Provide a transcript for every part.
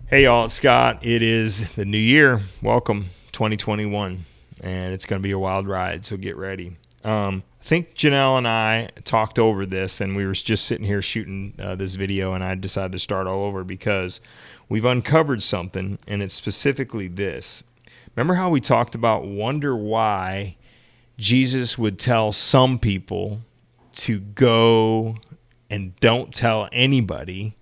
Hey y'all, it's Scott. It is the new year. Welcome, 2021, and it's going to be a wild ride, so get ready. I think Janelle and I talked over this, and we were just sitting here shooting this video, and I decided to start all over because we've uncovered something, and it's specifically this. Remember how we talked about wonder why Jesus would tell some people to go and don't tell anybody,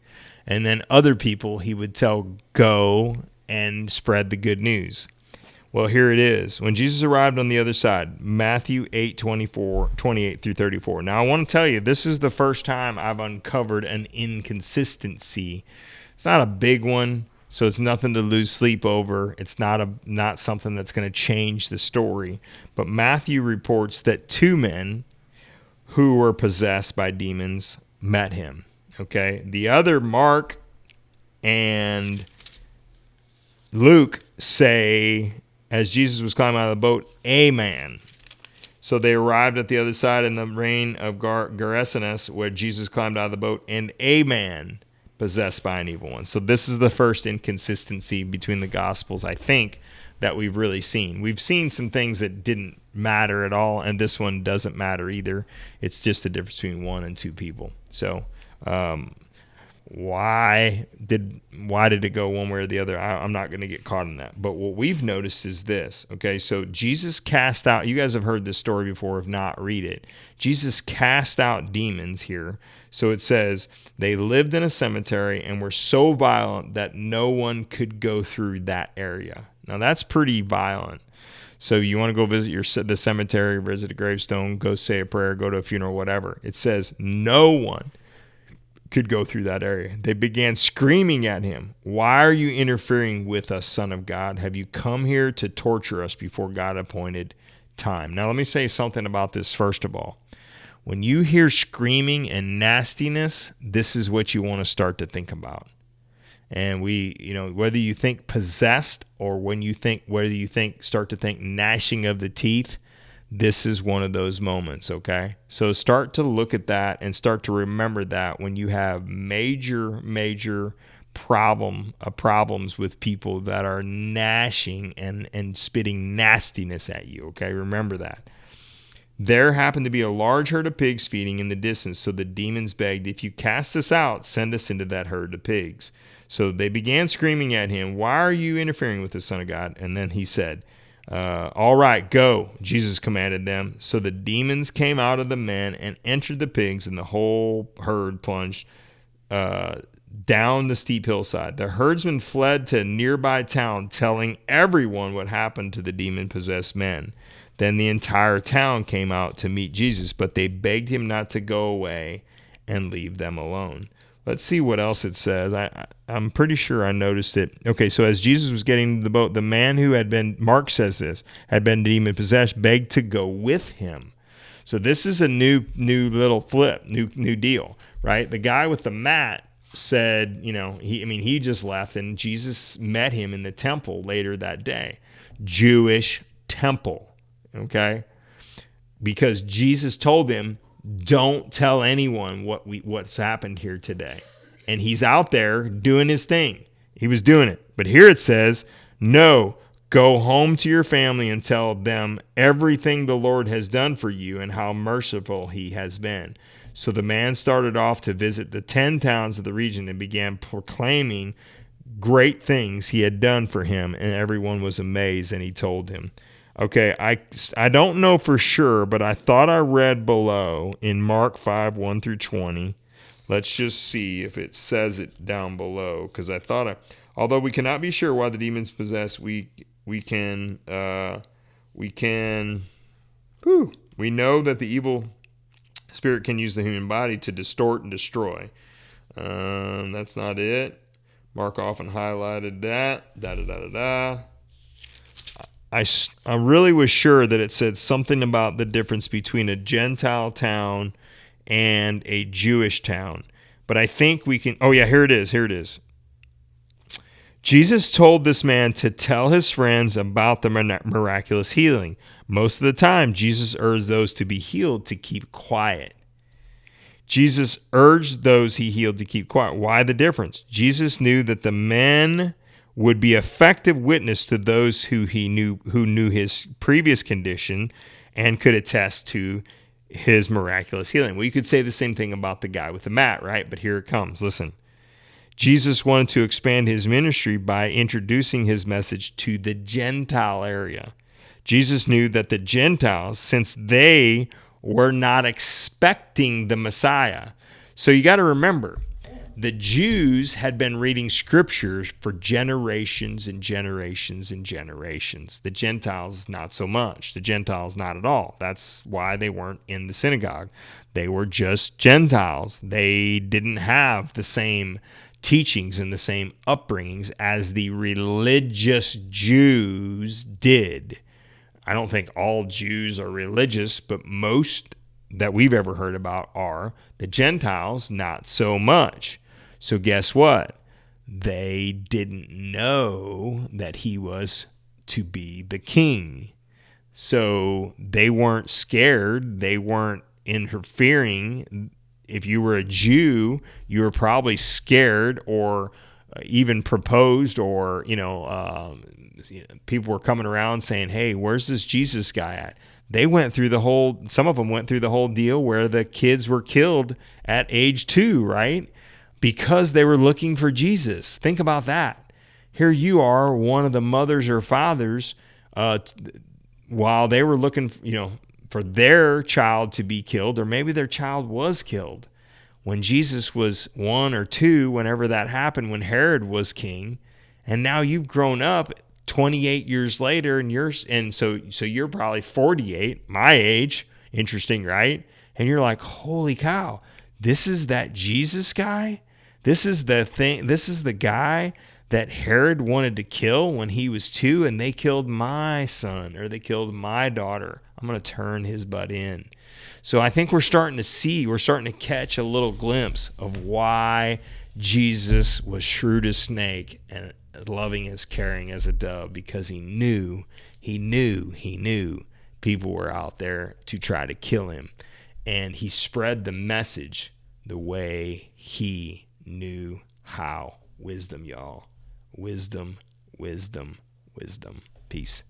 and then other people he would tell go and spread the good news. Well, here it is. When Jesus arrived on the other side, Matthew 8:28 through 34. Now, I want to tell you, this is the first time I've uncovered an inconsistency. It's not a big one, so it's nothing to lose sleep over. It's not something that's going to change the story. But Matthew reports that two men who were possessed by demons met him. Okay. The other, Mark and Luke, say, as Jesus was climbing out of the boat, a man. So they arrived at the other side in the reign of Gerasenes, where Jesus climbed out of the boat, and a man possessed by an evil one. So this is the first inconsistency between the Gospels, I think, that we've really seen. We've seen some things that didn't matter at all, and this one doesn't matter either. It's just the difference between one and two people. So why did it go one way or the other? I'm not going to get caught in that. But what we've noticed is this. Okay, so Jesus cast out. You guys have heard this story before. If not, read it. Jesus cast out demons here. So it says they lived in a cemetery and were so violent that no one could go through that area. Now that's pretty violent. So you want to go visit the cemetery, visit a gravestone, go say a prayer, go to a funeral, whatever. It says no one could go through that area. They began screaming at him, "Why are you interfering with us, Son of God? Have you come here to torture us before God appointed time?" Now let me say something about this first of all. When you hear screaming and nastiness, this is what you want to start to think about. And whether you think possessed or whether you start to think gnashing of the teeth, this is one of those moments, okay? So start to look at that and start to remember that when you have major problems with people that are gnashing and spitting nastiness at you, okay? Remember that. There happened to be a large herd of pigs feeding in the distance, so the demons begged, "If you cast us out, send us into that herd of pigs." So they began screaming at him, "Why are you interfering with the Son of God?" And then he said, "All right, go," Jesus commanded them. So the demons came out of the men and entered the pigs, and the whole herd plunged down the steep hillside. The herdsmen fled to a nearby town, telling everyone what happened to the demon-possessed men. Then the entire town came out to meet Jesus, but they begged him not to go away and leave them alone. Let's see what else it says. I'm pretty sure I noticed it. Okay, so as Jesus was getting into the boat, the man who Mark says this, had been demon-possessed, begged to go with him. So this is a new little flip, new deal, right? The guy with the mat said, he just left, and Jesus met him in the temple later that day. Jewish temple. Okay, because Jesus told him, "Don't tell anyone what's happened here today," and he's out there doing his thing. He was doing it, but here it says, "No, go home to your family and tell them everything the Lord has done for you and how merciful He has been." So the man started off to visit the 10 towns of the region and began proclaiming great things He had done for him, and everyone was amazed. And he told him. Okay, I don't know for sure, but I thought I read below in Mark 5, 1 through 20. Let's just see if it says it down below, because although we cannot be sure why the demons possess, we know that the evil spirit can use the human body to distort and destroy. That's not it. Mark often highlighted that. I really was sure that it said something about the difference between a Gentile town and a Jewish town. But I think we can... Oh, yeah, here it is. Jesus told this man to tell his friends about the miraculous healing. Most of the time, Jesus urged those to be healed to keep quiet. Jesus urged those he healed to keep quiet. Why the difference? Jesus knew that the men would be effective witness to those who knew his previous condition and could attest to his miraculous healing. Well, you could say the same thing about the guy with the mat, right? But here it comes. Listen. Jesus wanted to expand his ministry by introducing his message to the Gentile area. Jesus knew that the Gentiles, since they were not expecting the Messiah. So you got to remember, the Jews had been reading scriptures for generations and generations and generations. The Gentiles, not so much. The Gentiles, not at all. That's why they weren't in the synagogue. They were just Gentiles. They didn't have the same teachings and the same upbringings as the religious Jews did. I don't think all Jews are religious, but most that we've ever heard about are. The Gentiles, not so much. So guess what? They didn't know that he was to be the king. So they weren't scared. They weren't interfering. If you were a Jew, you were probably scared or even proposed, or people were coming around saying, hey, where's this Jesus guy at? Some of them went through the whole deal where the kids were killed at age 2, right? Because they were looking for Jesus. Think about that. Here you are, one of the mothers or fathers, while they were looking, for their child to be killed, or maybe their child was killed. When Jesus was 1 or 2, whenever that happened, when Herod was king, and now you've grown up 28 years later, and so you're probably 48, my age. Interesting, right? And you're like, holy cow, this is that Jesus guy? This is the thing. This is the guy that Herod wanted to kill when he was 2, and they killed my son, or they killed my daughter. I'm going to turn his butt in. So I think we're starting to catch a little glimpse of why Jesus was shrewd as snake and loving as caring as a dove, because he knew people were out there to try to kill him. And he spread the message the way he knew how. Wisdom, y'all. Wisdom, wisdom, wisdom. Peace.